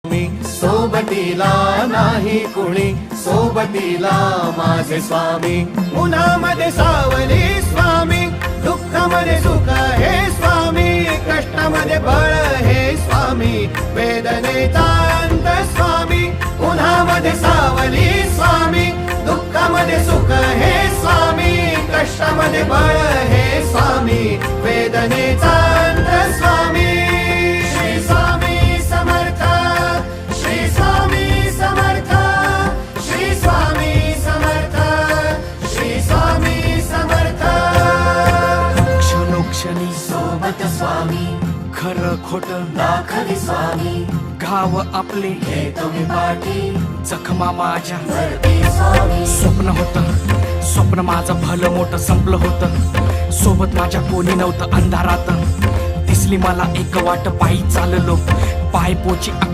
मी सोबतीला नाही कुणी, सोबतीला माझे स्वामी. उन्हामध्ये सावली स्वामी, दुःखामध्ये सुख हे स्वामी, कष्टामध्ये बळ हे स्वामी, वेदनेचा अंत स्वामी. उन्हामध्ये सावली स्वामी, दुःखामध्ये सुख हे स्वामी, कष्टामध्ये बळ हे स्वामी, वेदनेचा अंत स्वामी. श्री स्वामी समर्थ, श्री स्वामी समर्थ, श्री स्वामी समर्थ, श्री स्वामी समर्थ. क्षणोक्षणी सोबत स्वामी, खरं खोट दाखवी स्वामी, घाव आपले घेतो मी पाठी, जखमा माझ्या भरती स्वामी. स्वप्न होतं, स्वप्न माझं भलं मोठं संपलं होतं. सोबत माझ्या कोणी नव्हतं अंधारात. दिसली मला एक वाट, पायी चाललो पाय पोची